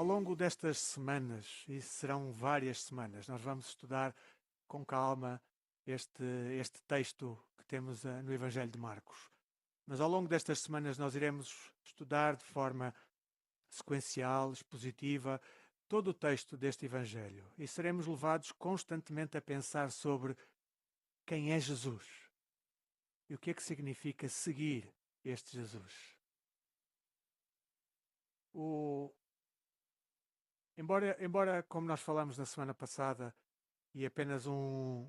Ao longo destas semanas, e serão várias semanas, nós vamos estudar com calma este texto que temos no Evangelho de Marcos. Mas ao longo destas semanas nós iremos estudar de forma sequencial, expositiva, todo o texto deste Evangelho e seremos levados constantemente a pensar sobre quem é Jesus e o que é que significa seguir este Jesus. Embora, como nós falamos na semana passada, e apenas um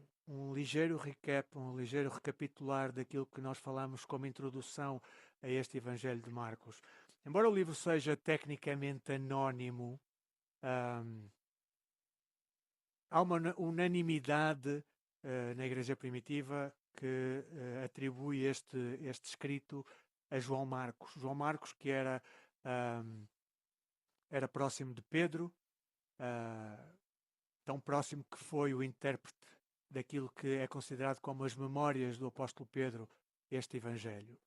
ligeiro recap, um ligeiro recapitular daquilo que nós falamos como introdução a este Evangelho de Marcos. Embora o livro seja tecnicamente anónimo, há uma unanimidade na Igreja Primitiva que atribui este escrito a João Marcos. João Marcos, que era próximo de Pedro, tão próximo que foi o intérprete daquilo que é considerado como as memórias do apóstolo Pedro, este Evangelho.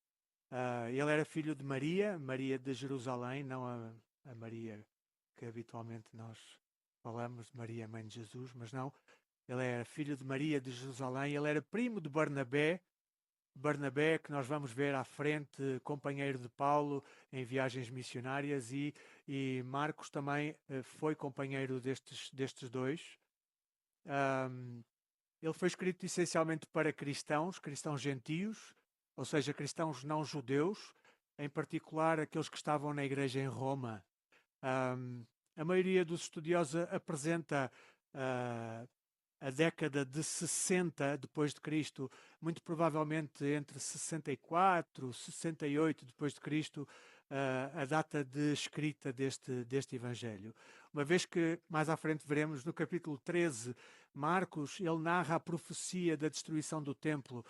Ele era filho de Maria, Maria de Jerusalém, não a Maria que habitualmente nós falamos, Maria, mãe de Jesus, mas não. Ele era filho de Maria de Jerusalém, ele era primo de Barnabé, que nós vamos ver à frente, companheiro de Paulo em viagens missionárias, e Marcos também foi companheiro destes dois. Ele foi escrito essencialmente para cristãos gentios, ou seja, cristãos não judeus, em particular aqueles que estavam na igreja em Roma. A maioria dos estudiosos apresenta a década de 60 depois de Cristo, muito provavelmente entre 64 e 68 depois de Cristo, a data de escrita deste Evangelho. Uma vez que mais à frente veremos no capítulo 13, Marcos, ele narra a profecia da destruição do templo,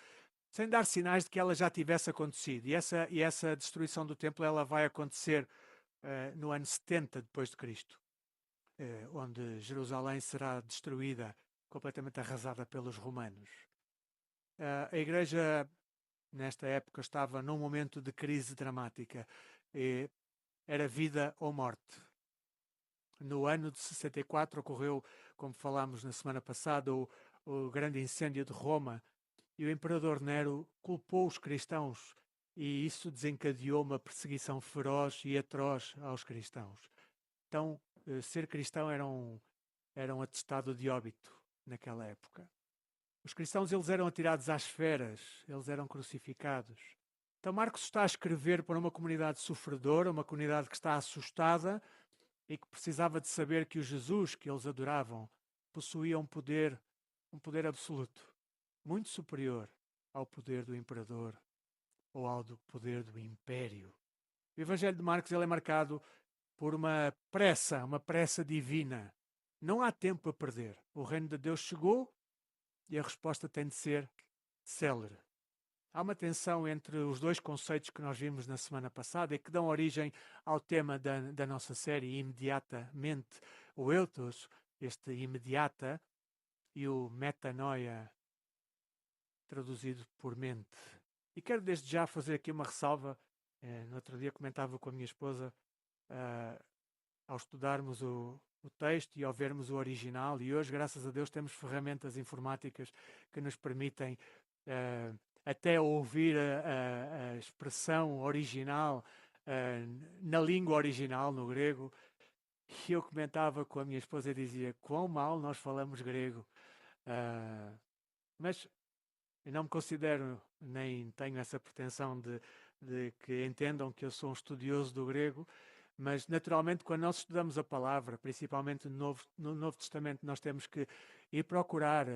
sem dar sinais de que ela já tivesse acontecido. E essa destruição do templo ela vai acontecer no ano 70 depois de Cristo, onde Jerusalém será destruída, completamente arrasada pelos romanos. A igreja, nesta época, estava num momento de crise dramática. Era vida ou morte. No ano de 64 ocorreu, como falámos na semana passada, o grande incêndio de Roma, e o imperador Nero culpou os cristãos, e isso desencadeou uma perseguição feroz e atroz aos cristãos. Então, ser cristão era um atestado de óbito naquela época. Os cristãos eles eram atirados às feras, eles eram crucificados. Então Marcos está a escrever para uma comunidade sofredora, uma comunidade que está assustada e que precisava de saber que o Jesus que eles adoravam possuía um poder absoluto, muito superior ao poder do imperador ou ao poder do império. O Evangelho de Marcos ele é marcado por uma pressa divina. Não há tempo a perder. O reino de Deus chegou e a resposta tem de ser célere. Há uma tensão entre os dois conceitos que nós vimos na semana passada e que dão origem ao tema da nossa série, imediatamente, o eutos, este imediata, e o metanoia, traduzido por mente. E quero desde já fazer aqui uma ressalva. No outro dia comentava com a minha esposa, ao estudarmos o texto e ao vermos o original, e hoje, graças a Deus, temos ferramentas informáticas que nos permitem até ouvir a expressão original na língua original, no grego. E eu comentava com a minha esposa e dizia quão mal nós falamos grego. Mas eu não me considero, nem tenho essa pretensão de que entendam que eu sou um estudioso do grego, mas naturalmente quando nós estudamos a palavra, principalmente no Novo Testamento, nós temos que ir procurar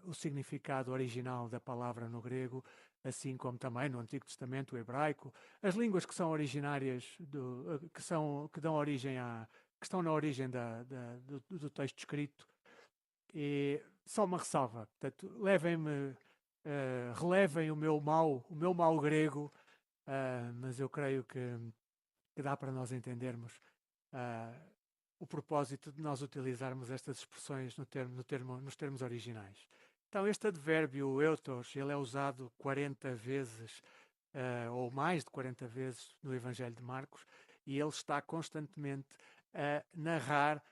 o significado original da palavra no grego, assim como também no Antigo Testamento, o hebraico, as línguas que são originárias, que dão origem que estão na origem do texto escrito. E só uma ressalva, portanto, relevem o meu mal grego, mas eu creio que dá para nós entendermos o propósito de nós utilizarmos estas expressões nos termos originais. Então, este advérbio eutos, ele é usado 40 vezes, ou mais de 40 vezes no Evangelho de Marcos, e ele está constantemente a narrar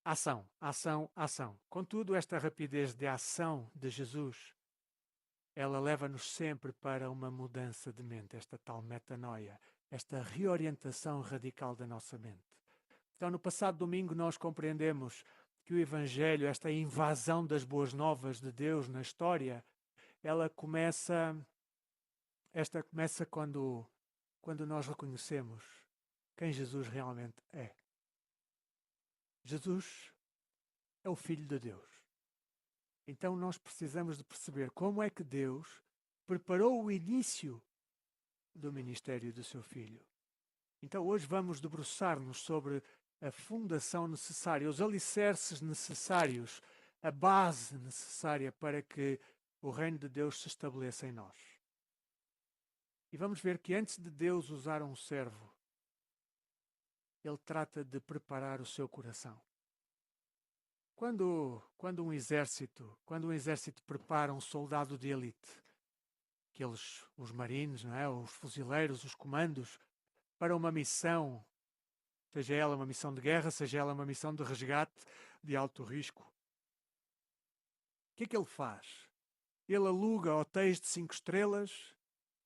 ação, ação, ação. Contudo, esta rapidez de ação de Jesus, ela leva-nos sempre para uma mudança de mente, esta tal metanoia, esta reorientação radical da nossa mente. Então, no passado domingo, nós compreendemos que o Evangelho, esta invasão das boas novas de Deus na história, ela começa quando nós reconhecemos quem Jesus realmente é. Jesus é o Filho de Deus. Então nós precisamos de perceber como é que Deus preparou o início do ministério do seu Filho. Então hoje vamos debruçar-nos sobre a fundação necessária, os alicerces necessários, a base necessária para que o reino de Deus se estabeleça em nós. E vamos ver que antes de Deus usar um servo, ele trata de preparar o seu coração. Quando um exército prepara um soldado de elite, os marines, não é? Os fuzileiros, os comandos, para uma missão, seja ela uma missão de guerra, seja ela uma missão de resgate de alto risco, o que é que ele faz? Ele aluga hotéis de 5 estrelas,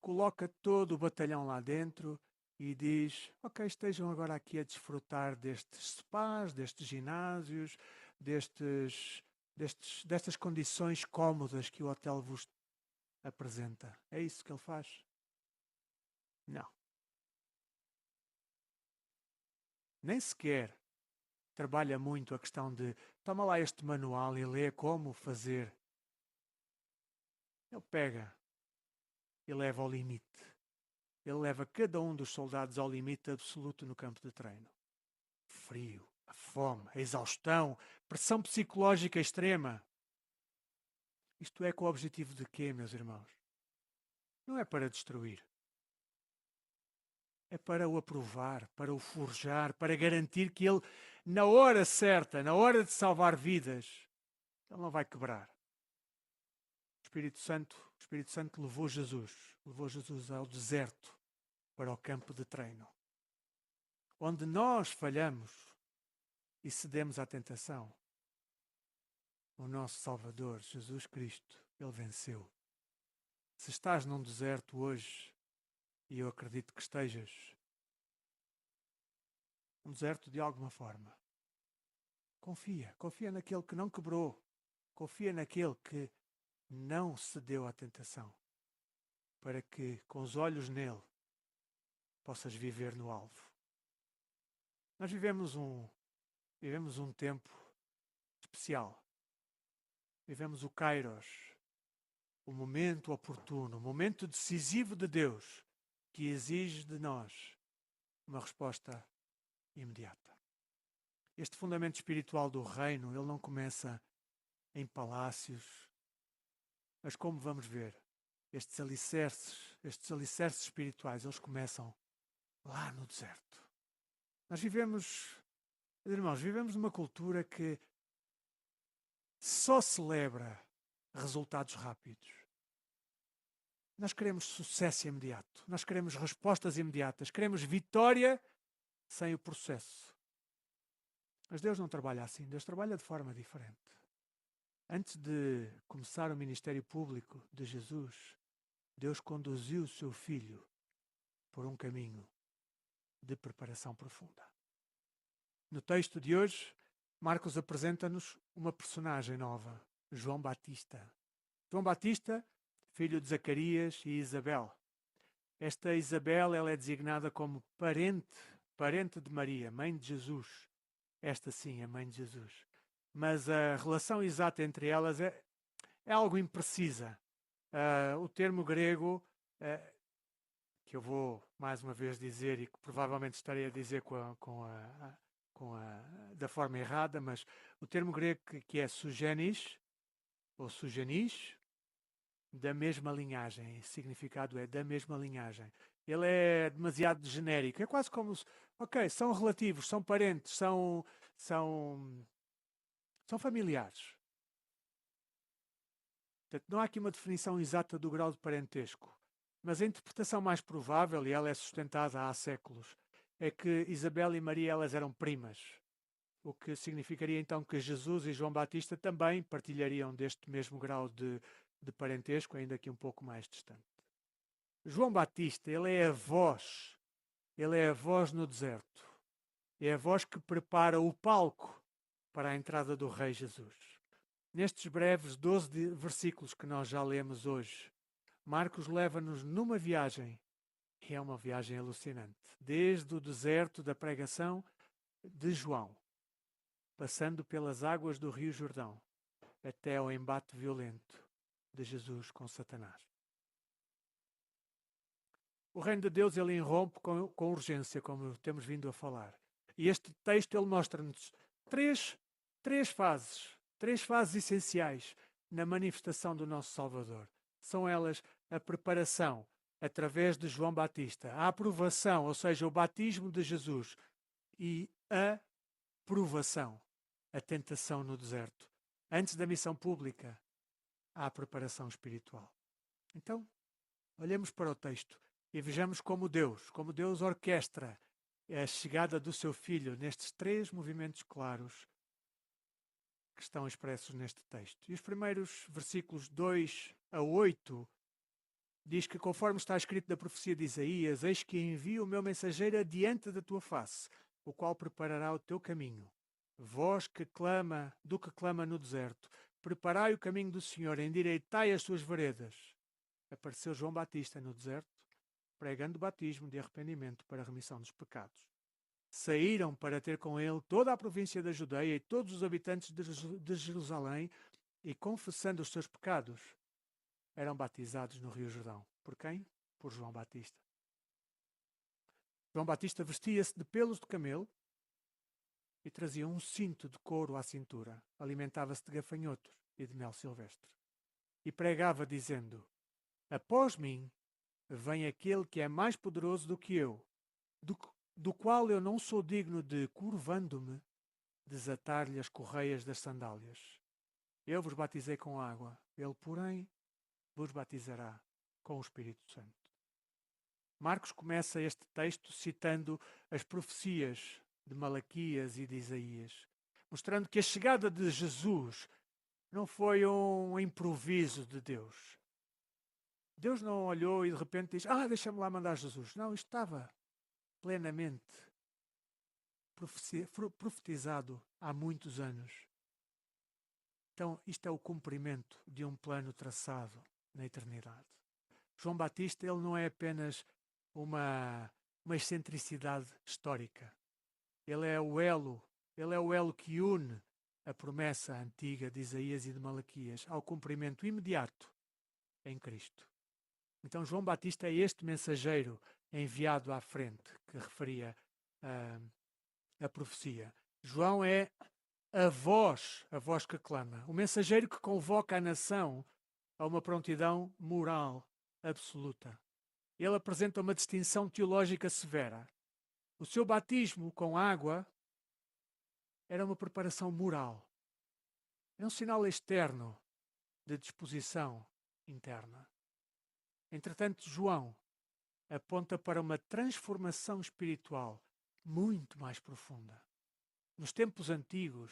coloca todo o batalhão lá dentro e diz, ok, estejam agora aqui a desfrutar destes spas, destes ginásios, destas condições cómodas que o hotel vos apresenta. É isso que ele faz? Não. Nem sequer trabalha muito a questão de toma lá este manual e lê como fazer. Ele pega e leva ao limite. Ele leva cada um dos soldados ao limite absoluto no campo de treino. Frio, a fome, a exaustão, pressão psicológica extrema. Isto é com o objetivo de quê, meus irmãos? Não é para destruir. É para o aprovar, para o forjar, para garantir que ele, na hora certa, na hora de salvar vidas, ele não vai quebrar. O Espírito Santo levou Jesus ao deserto, para o campo de treino. Onde nós falhamos e cedemos à tentação, o nosso Salvador, Jesus Cristo, ele venceu. Se estás num deserto hoje, e eu acredito que estejas, um deserto de alguma forma, confia naquele que não quebrou, confia naquele que não cedeu à tentação, para que com os olhos nele possas viver no alvo. Nós vivemos um tempo especial. Vivemos o Kairos, o momento oportuno, o momento decisivo de Deus, que exige de nós uma resposta imediata. Este fundamento espiritual do reino, ele não começa em palácios, mas como vamos ver, estes alicerces espirituais, eles começam lá no deserto. Irmãos, vivemos numa cultura que só celebra resultados rápidos. Nós queremos sucesso imediato. Nós queremos respostas imediatas. Queremos vitória sem o processo. Mas Deus não trabalha assim. Deus trabalha de forma diferente. Antes de começar o ministério público de Jesus, Deus conduziu o seu filho por um caminho de preparação profunda. No texto de hoje, Marcos apresenta-nos uma personagem nova, João Batista. João Batista, filho de Zacarias e Isabel. Esta Isabel, ela é designada como parente de Maria, mãe de Jesus. Esta sim, a mãe de Jesus. Mas a relação exata entre elas é algo imprecisa. O termo grego, que eu vou mais uma vez dizer e que provavelmente estarei a dizer da forma errada, mas o termo grego que é sugenis, ou sugenis, da mesma linhagem. O significado é da mesma linhagem. Ele é demasiado genérico. É quase como ok, são relativos, são parentes, são familiares. Portanto, não há aqui uma definição exata do grau de parentesco. Mas a interpretação mais provável, e ela é sustentada há séculos, é que Isabel e Maria, elas eram primas. o que significaria então que Jesus e João Batista também partilhariam deste mesmo grau de parentesco, ainda que um pouco mais distante. João Batista, ele é a voz no deserto, é a voz que prepara o palco para a entrada do Rei Jesus. Nestes breves 12 versículos que nós já lemos hoje, Marcos leva-nos numa viagem, e é uma viagem alucinante, desde o deserto da pregação de João, passando pelas águas do Rio Jordão, até ao embate violento de Jesus com Satanás. O reino de Deus ele irrompe com urgência, como temos vindo a falar. E este texto ele mostra-nos três fases essenciais na manifestação do nosso Salvador. São elas a preparação através de João Batista, a aprovação, ou seja, o batismo de Jesus, e a provação, a tentação no deserto. Antes da missão pública, há a preparação espiritual. Então, olhemos para o texto e vejamos como Deus orquestra a chegada do seu Filho nestes três movimentos claros que estão expressos neste texto. E os primeiros versículos 2 a 8 diz que, conforme está escrito na profecia de Isaías, eis que envio o meu mensageiro adiante da tua face, o qual preparará o teu caminho. Voz que clama no deserto, preparai o caminho do Senhor, endireitai as suas veredas. Apareceu João Batista no deserto, pregando o batismo de arrependimento para a remissão dos pecados. Saíram para ter com ele toda a província da Judeia e todos os habitantes de Jerusalém, e confessando os seus pecados, eram batizados no Rio Jordão. Por quem? Por João Batista. João Batista vestia-se de pelos de camelo e trazia um cinto de couro à cintura. Alimentava-se de gafanhotos e de mel silvestre. E pregava dizendo: após mim vem aquele que é mais poderoso do que eu, do qual eu não sou digno de, curvando-me, desatar-lhe as correias das sandálias. Eu vos batizei com água, ele, porém, vos batizará com o Espírito Santo. Marcos começa este texto citando as profecias de Malaquias e de Isaías, mostrando que a chegada de Jesus não foi um improviso de Deus. Deus não olhou e de repente diz: deixa-me lá mandar Jesus. Não, isto estava plenamente profetizado há muitos anos. Então, isto é o cumprimento de um plano traçado na eternidade. João Batista, ele não é apenas uma excentricidade histórica. Ele é o elo que une a promessa antiga de Isaías e de Malaquias ao cumprimento imediato em Cristo. Então João Batista é este mensageiro enviado à frente que referia a profecia. João é a voz que clama, o mensageiro que convoca a nação a uma prontidão moral absoluta. Ele apresenta uma distinção teológica severa. O seu batismo com água era uma preparação moral. É um sinal externo de disposição interna. Entretanto, João aponta para uma transformação espiritual muito mais profunda. Nos tempos antigos,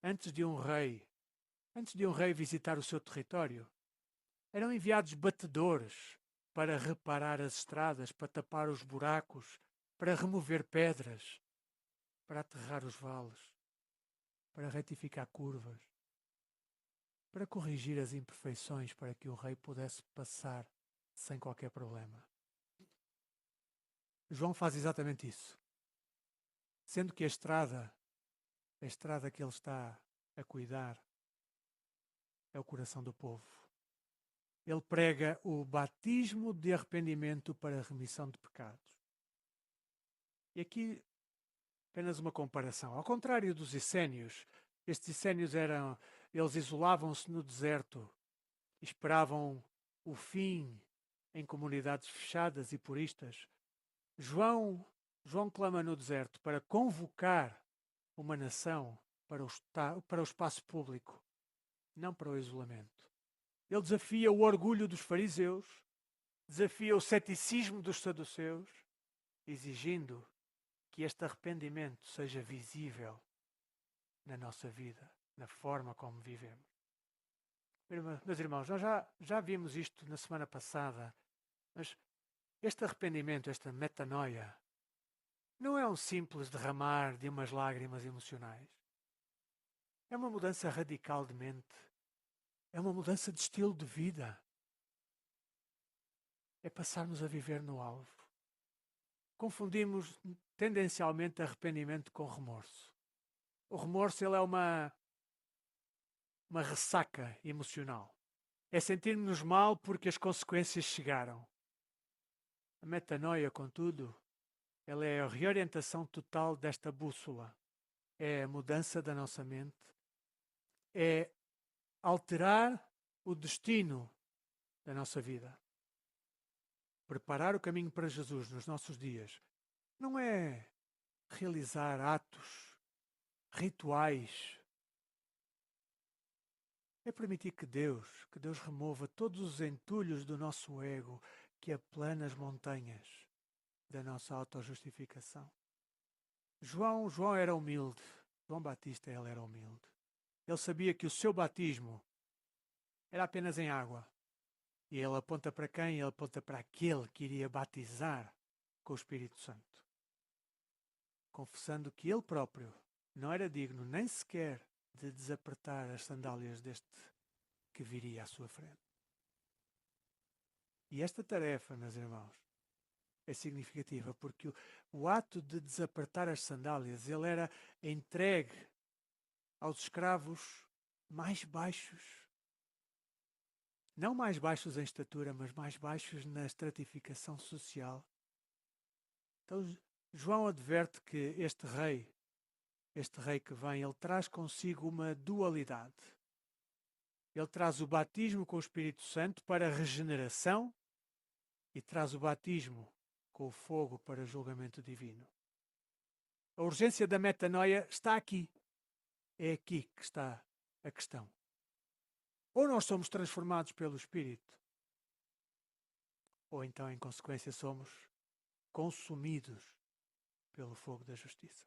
antes de um rei visitar o seu território, eram enviados batedores para reparar as estradas, para tapar os buracos, para remover pedras, para aterrar os vales, para retificar curvas, para corrigir as imperfeições, para que o rei pudesse passar sem qualquer problema. João faz exatamente isso. Sendo que a estrada que ele está a cuidar, é o coração do povo. Ele prega o batismo de arrependimento para a remissão de pecados. E aqui apenas uma comparação. Ao contrário dos essênios, estes essênios eles isolavam-se no deserto, esperavam o fim em comunidades fechadas e puristas. João clama no deserto para convocar uma nação para o espaço público, não para o isolamento. Ele desafia o orgulho dos fariseus, desafia o ceticismo dos saduceus, exigindo que este arrependimento seja visível na nossa vida, na forma como vivemos. Meus irmãos, nós já vimos isto na semana passada, mas este arrependimento, esta metanoia, não é um simples derramar de umas lágrimas emocionais. É uma mudança radical de mente. É uma mudança de estilo de vida. É passarmos a viver no alvo. Confundimos tendencialmente arrependimento com remorso. O remorso ele é uma ressaca emocional. É sentir-nos mal porque as consequências chegaram. A metanoia, contudo, ela é a reorientação total desta bússola. É a mudança da nossa mente. É alterar o destino da nossa vida. Preparar o caminho para Jesus nos nossos dias não é realizar atos, rituais. É permitir que Deus remova todos os entulhos do nosso ego que aplana as montanhas da nossa autojustificação. João era humilde. João Batista, ele era humilde. Ele sabia que o seu batismo era apenas em água. E ele aponta para quem? Ele aponta para aquele que iria batizar com o Espírito Santo. Confessando que ele próprio não era digno nem sequer de desapertar as sandálias deste que viria à sua frente. E esta tarefa, meus irmãos, é significativa porque o ato de desapertar as sandálias, ele era entregue aos escravos mais baixos. Não mais baixos em estatura, mas mais baixos na estratificação social. Então João adverte que este rei que vem, ele traz consigo uma dualidade. Ele traz o batismo com o Espírito Santo para a regeneração e traz o batismo com o fogo para julgamento divino. A urgência da metanoia está aqui. É aqui que está a questão. Ou nós somos transformados pelo Espírito, ou então, em consequência, somos consumidos pelo fogo da justiça.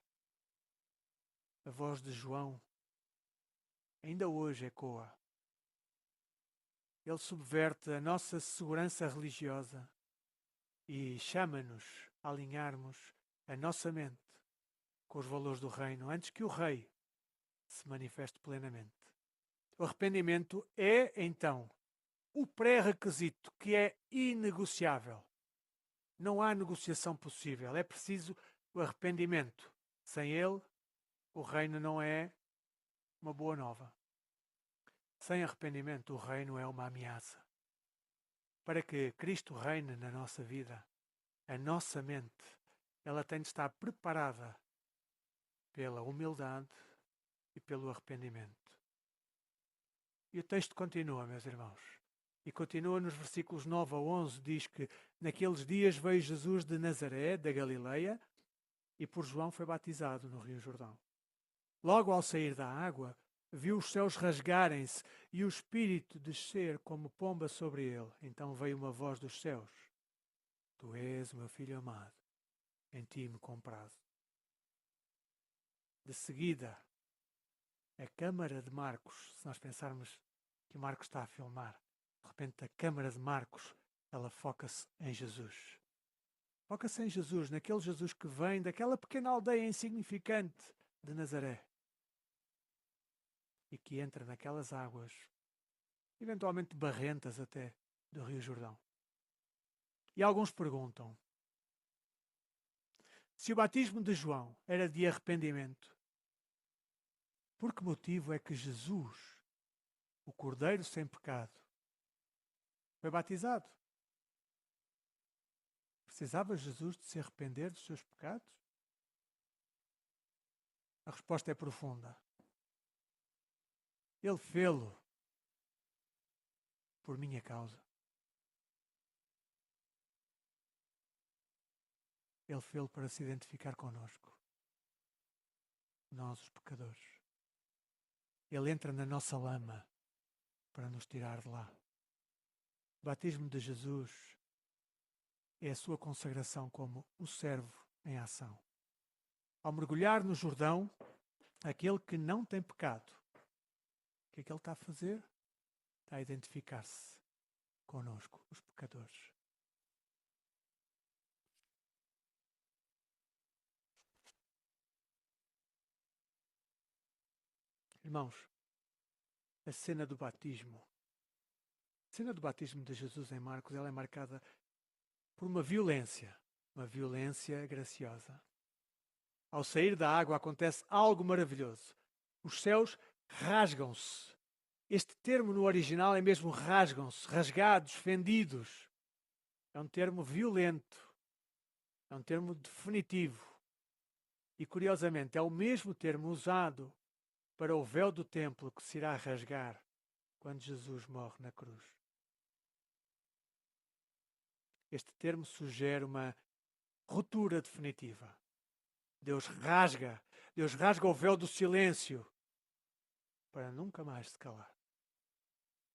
A voz de João ainda hoje ecoa. Ele subverte a nossa segurança religiosa e chama-nos a alinharmos a nossa mente com os valores do reino antes que o rei se manifeste plenamente. O arrependimento é, então, o pré-requisito que é inegociável. Não há negociação possível. É preciso o arrependimento. Sem ele, o reino não é uma boa nova. Sem arrependimento, o reino é uma ameaça. Para que Cristo reine na nossa vida, a nossa mente, ela tem de estar preparada pela humildade e pelo arrependimento. E o texto continua, meus irmãos. E continua nos versículos 9 a 11, diz que naqueles dias veio Jesus de Nazaré, da Galileia, e por João foi batizado no Rio Jordão. Logo ao sair da água, viu os céus rasgarem-se e o Espírito descer como pomba sobre ele. Então veio uma voz dos céus: Tu és o meu filho amado, em ti me comprazo. De seguida, a câmara de Marcos, se nós pensarmos que o Marcos está a filmar, de repente a câmara de Marcos, ela foca-se em Jesus. Foca-se em Jesus, naquele Jesus que vem daquela pequena aldeia insignificante de Nazaré e que entra naquelas águas, eventualmente barrentas até, do Rio Jordão. E alguns perguntam: se o batismo de João era de arrependimento, por que motivo é que Jesus, o Cordeiro sem pecado, foi batizado? Precisava Jesus de se arrepender dos seus pecados? A resposta é profunda. Ele fê-lo por minha causa. Ele fê-lo para se identificar connosco, nós os pecadores. Ele entra na nossa lama para nos tirar de lá. O batismo de Jesus é a sua consagração como o servo em ação. Ao mergulhar no Jordão, Aquele que não tem pecado, o que é que ele está a fazer? Está a identificar-se connosco, os pecadores. Irmãos, a cena do batismo. A cena do batismo de Jesus em Marcos, ela é marcada por uma violência graciosa. Ao sair da água acontece algo maravilhoso. Os céus rasgam-se. Este termo no original é mesmo rasgam-se, rasgados, fendidos. É um termo violento. É um termo definitivo. E curiosamente é o mesmo termo usado para o véu do templo que se irá rasgar quando Jesus morre na cruz. Este termo sugere uma ruptura definitiva. Deus rasga o véu do silêncio para nunca mais se calar.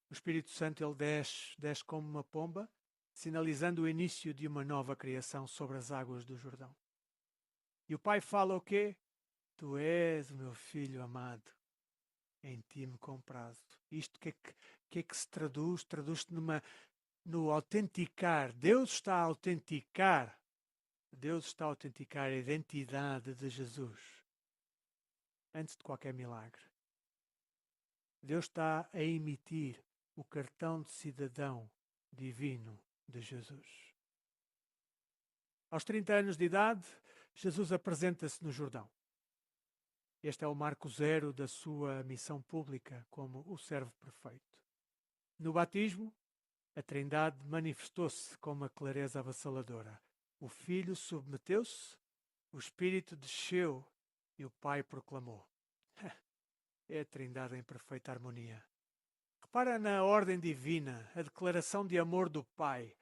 O Espírito Santo ele desce como uma pomba, sinalizando o início de uma nova criação sobre as águas do Jordão. E o Pai fala o quê? Tu és o meu filho amado, em ti me comprazo. Isto que é que se traduz? Traduz-se no autenticar. Deus está a autenticar a identidade de Jesus antes de qualquer milagre. Deus está a emitir o cartão de cidadão divino de Jesus. Aos 30 anos de idade, Jesus apresenta-se no Jordão. Este é o marco zero da sua missão pública como o servo perfeito. No batismo, a Trindade manifestou-se com uma clareza avassaladora. O Filho submeteu-se, o Espírito desceu e o Pai proclamou. É a Trindade em perfeita harmonia. Repara na ordem divina, a declaração de amor do Pai.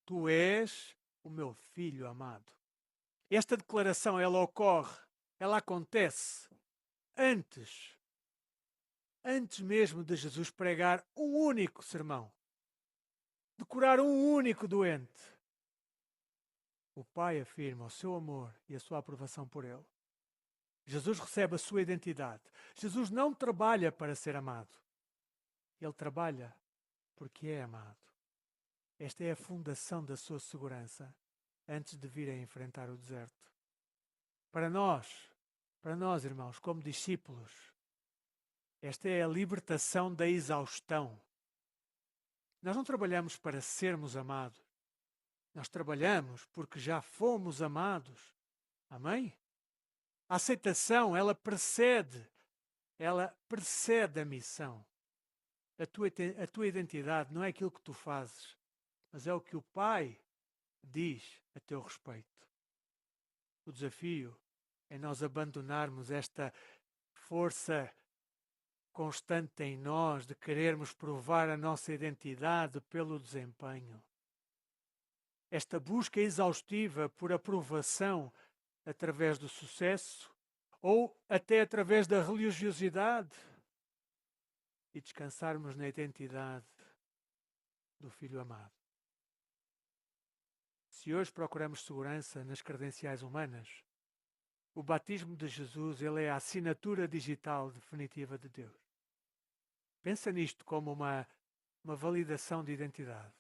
Tu és o meu Filho amado. Esta declaração, ela ocorre, ela acontece antes mesmo de Jesus pregar um único sermão, de curar um único doente. O Pai afirma o seu amor e a sua aprovação por ele. Jesus recebe a sua identidade. Jesus não trabalha para ser amado. Ele trabalha porque é amado. Esta é a fundação da sua segurança antes de vir a enfrentar o deserto. Para nós, irmãos, como discípulos, esta é a libertação da exaustão. Nós não trabalhamos para sermos amados. Nós trabalhamos porque já fomos amados. Amém? A aceitação, ela precede a missão. A tua identidade não é aquilo que tu fazes, mas é o que o Pai diz a teu respeito. O desafio é nós abandonarmos esta força constante em nós de querermos provar a nossa identidade pelo desempenho. Esta busca exaustiva por aprovação através do sucesso ou até através da religiosidade e descansarmos na identidade do Filho amado. Se hoje procuramos segurança nas credenciais humanas, o batismo de Jesus ele é a assinatura digital definitiva de Deus. Pensa nisto como uma validação de identidade.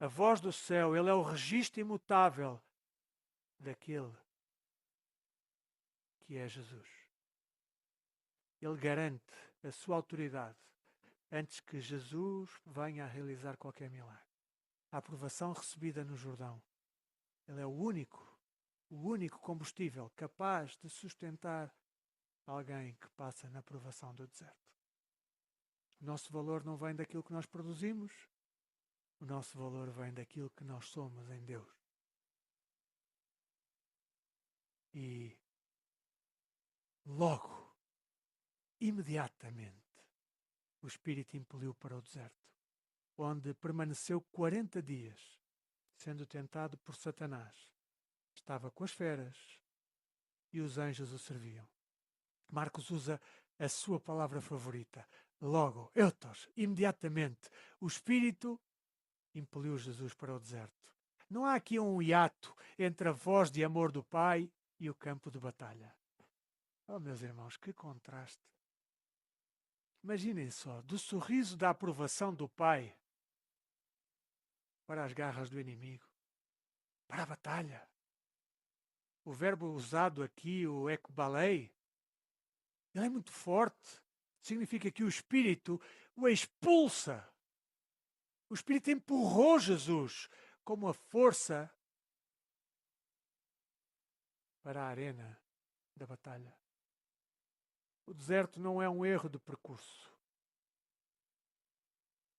A voz do céu, ele é o registro imutável daquele que é Jesus. Ele garante a sua autoridade antes que Jesus venha a realizar qualquer milagre. A aprovação recebida no Jordão, ele é o único combustível capaz de sustentar alguém que passa na aprovação do deserto. O nosso valor não vem daquilo que nós produzimos, o nosso valor vem daquilo que nós somos em Deus. E logo, imediatamente, o Espírito impeliu para o deserto, onde permaneceu 40 dias, sendo tentado por Satanás. Estava com as feras e os anjos o serviam. Marcos usa a sua palavra favorita. Logo, eutos, imediatamente, o Espírito impeliu Jesus para o deserto. Não há aqui um hiato entre a voz de amor do Pai e o campo de batalha. Oh, meus irmãos, que contraste. Imaginem só, do sorriso da aprovação do Pai para as garras do inimigo, para a batalha. O verbo usado aqui, o ekobalei, ele é muito forte. Significa que o Espírito o expulsa. O Espírito empurrou Jesus como a força para a arena da batalha. O deserto não é um erro de percurso.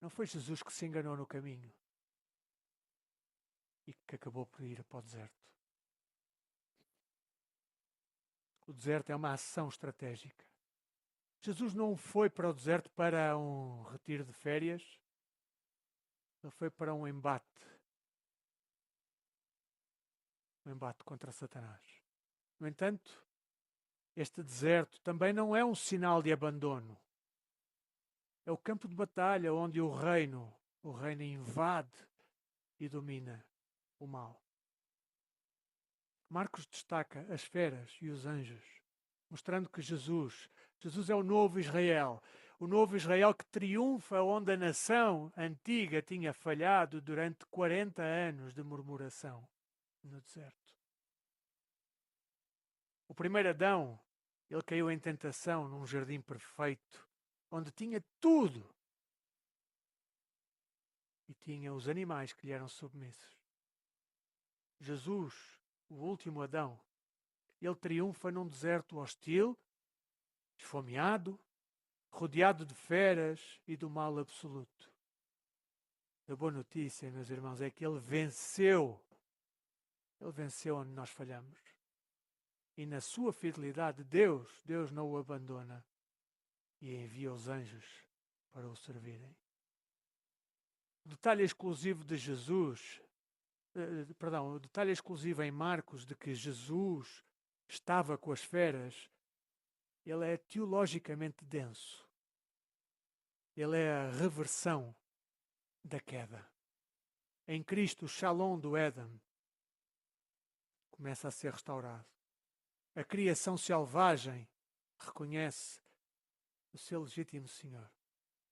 Não foi Jesus que se enganou no caminho e que acabou por ir para o deserto. O deserto é uma ação estratégica. Jesus não foi para o deserto para um retiro de férias. Ele foi para um embate. Um embate contra Satanás. No entanto, este deserto também não é um sinal de abandono. É o campo de batalha onde o reino invade e domina o mal. Marcos destaca as feras e os anjos, mostrando que Jesus é o novo Israel. O novo Israel que triunfa onde a nação antiga tinha falhado durante 40 anos de murmuração no deserto. O primeiro Adão, ele caiu em tentação num jardim perfeito, onde tinha tudo. E tinha os animais que lhe eram submissos. Jesus, o último Adão, ele triunfa num deserto hostil, esfomeado, rodeado de feras e do mal absoluto. A boa notícia, meus irmãos, é que ele venceu. Ele venceu onde nós falhamos. E na sua fidelidade, Deus não o abandona e envia os anjos para o servirem. O detalhe exclusivo de Jesus, o detalhe exclusivo em Marcos de que Jesus estava com as feras, ele é teologicamente denso. Ele é a reversão da queda. Em Cristo, o Shalom do Éden começa a ser restaurado. A criação selvagem reconhece o seu legítimo Senhor.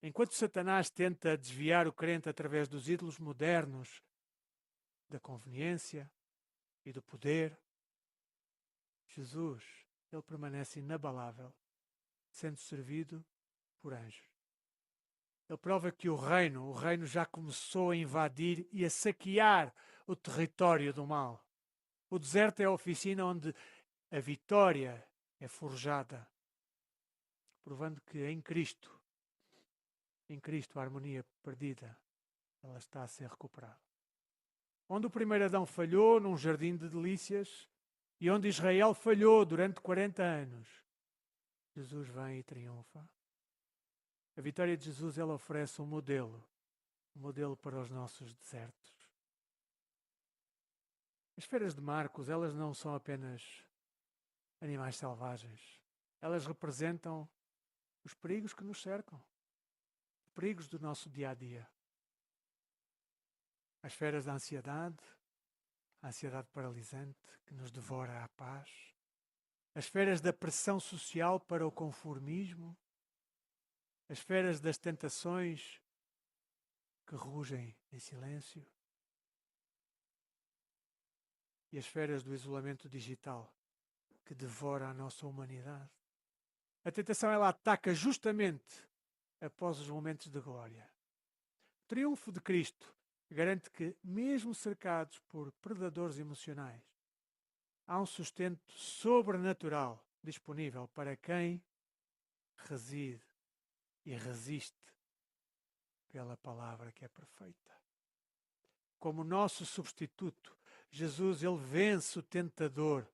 Enquanto Satanás tenta desviar o crente através dos ídolos modernos, da conveniência e do poder, Jesus, ele permanece inabalável, sendo servido por anjos. Ele prova que o reino já começou a invadir e a saquear o território do mal. O deserto é a oficina onde a vitória é forjada, provando que em Cristo, a harmonia perdida, ela está a ser recuperada. Onde o primeiro Adão falhou num jardim de delícias e onde Israel falhou durante 40 anos, Jesus vem e triunfa. A vitória de Jesus, ela oferece um modelo para os nossos desertos. As feras de Marcos, elas não são apenas animais selvagens. Elas representam os perigos que nos cercam, os perigos do nosso dia a dia. As feras da ansiedade, a ansiedade paralisante que nos devora a paz. As feras da pressão social para o conformismo. As feras das tentações que rugem em silêncio. E as feras do isolamento digital que devora a nossa humanidade. A tentação, ela ataca justamente após os momentos de glória. O triunfo de Cristo garante que, mesmo cercados por predadores emocionais, há um sustento sobrenatural disponível para quem reside e resiste pela palavra que é perfeita. Como nosso substituto, Jesus, ele vence o tentador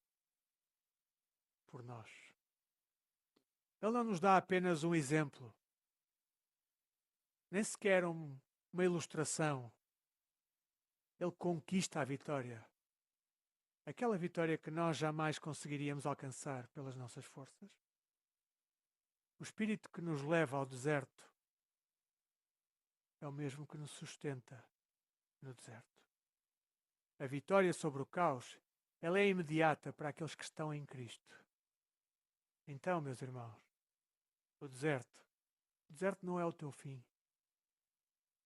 por nós. Ele não nos dá apenas um exemplo, nem sequer uma ilustração. Ele conquista a vitória. Aquela vitória que nós jamais conseguiríamos alcançar pelas nossas forças. O Espírito que nos leva ao deserto é o mesmo que nos sustenta no deserto. A vitória sobre o caos, ela é imediata para aqueles que estão em Cristo. Então, meus irmãos, o deserto não é o teu fim.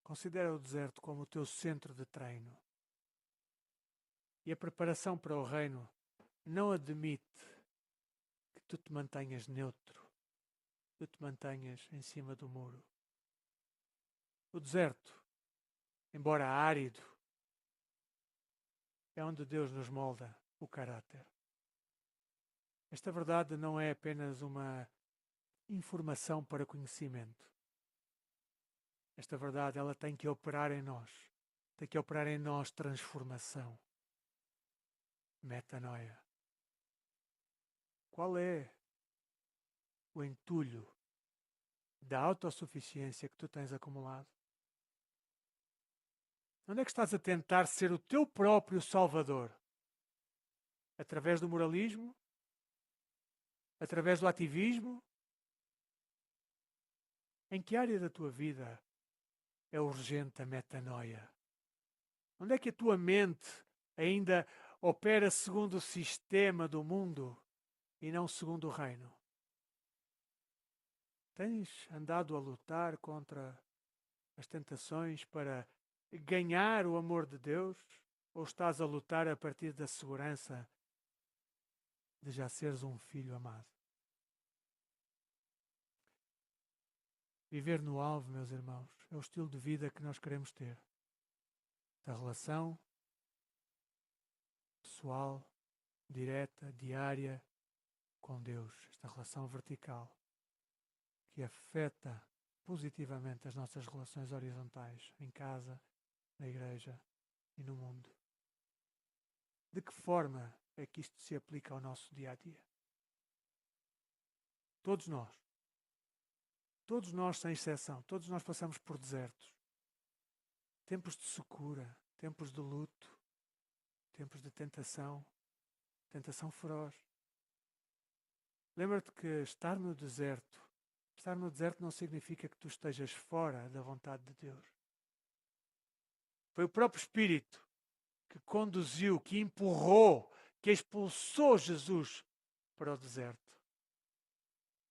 Considera o deserto como o teu centro de treino. E a preparação para o reino não admite que tu te mantenhas neutro, que tu te mantenhas em cima do muro. O deserto, embora árido, é onde Deus nos molda o caráter. Esta verdade não é apenas uma informação para conhecimento. Esta verdade, ela tem que operar em nós. Tem que operar em nós transformação. Metanoia. Qual é o entulho da autossuficiência que tu tens acumulado? Onde é que estás a tentar ser o teu próprio Salvador? Através do moralismo? Através do ativismo? Em que área da tua vida é urgente a metanoia? Onde é que a tua mente ainda opera segundo o sistema do mundo e não segundo o reino? Tens andado a lutar contra as tentações para ganhar o amor de Deus? Ou estás a lutar a partir da segurança de já seres um filho amado? Viver no alvo, meus irmãos, é o estilo de vida que nós queremos ter. Da relação pessoal, direta, diária com Deus. Esta relação vertical que afeta positivamente as nossas relações horizontais em casa, na igreja e no mundo. De que forma é que isto se aplica ao nosso dia a dia? Todos nós sem exceção, todos nós passamos por desertos. Tempos de secura, tempos de luto, tempos de tentação, tentação feroz. Lembra-te que estar no deserto não significa que tu estejas fora da vontade de Deus. Foi o próprio Espírito que conduziu, que empurrou, que expulsou Jesus para o deserto.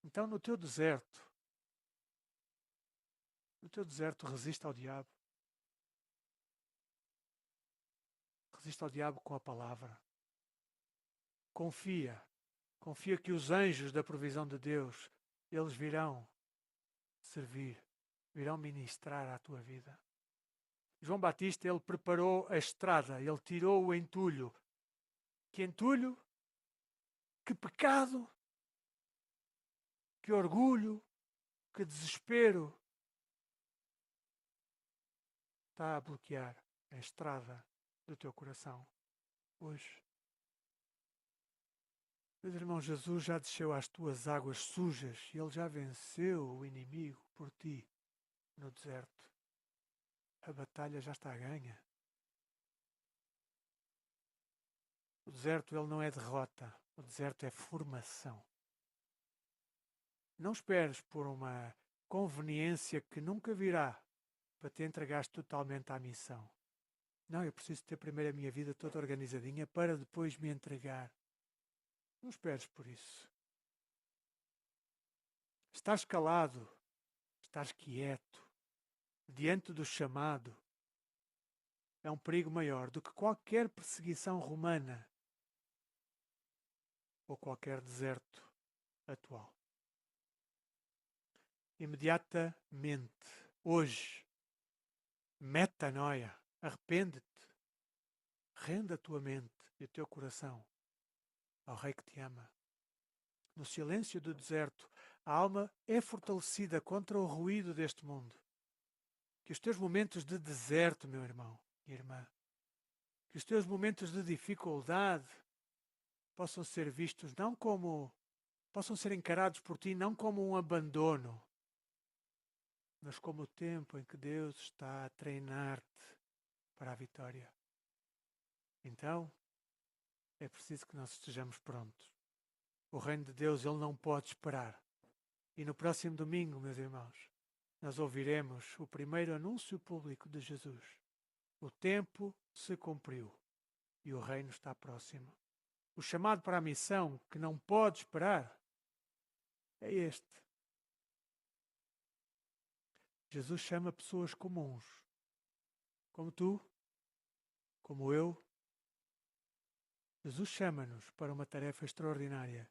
Então no teu deserto resiste ao diabo. Resiste ao diabo com a palavra. Confia que os anjos da provisão de Deus, eles virão servir, virão ministrar à tua vida. João Batista, ele preparou a estrada, ele tirou o entulho. Que entulho? Que pecado? Que orgulho? Que desespero está a bloquear a estrada do teu coração hoje? Meus irmãos, Jesus já desceu às tuas águas sujas e ele já venceu o inimigo por ti no deserto. A batalha já está ganha. O deserto, ele não é derrota. O deserto é formação. Não esperes por uma conveniência que nunca virá para te entregares totalmente à missão. Não, eu preciso ter primeiro a minha vida toda organizadinha para depois me entregar. Não esperes por isso. Estás calado, estás quieto, diante do chamado, é um perigo maior do que qualquer perseguição romana ou qualquer deserto atual. Imediatamente, hoje, metanoia, arrepende-te, rende a tua mente e o teu coração ao Rei que te ama. No silêncio do deserto, a alma é fortalecida contra o ruído deste mundo. Que os teus momentos de deserto, meu irmão e irmã, que os teus momentos de dificuldade possam ser vistos possam ser encarados por ti não como um abandono, mas como o tempo em que Deus está a treinar-te para a vitória. Então, é preciso que nós estejamos prontos. O reino de Deus, ele não pode esperar. E no próximo domingo, meus irmãos, nós ouviremos o primeiro anúncio público de Jesus. O tempo se cumpriu e o reino está próximo. O chamado para a missão, que não pode esperar, é este. Jesus chama pessoas comuns, como tu, como eu. Jesus chama-nos para uma tarefa extraordinária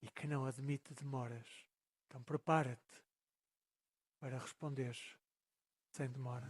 e que não admite demoras. Então prepara-te para responderes sem demora.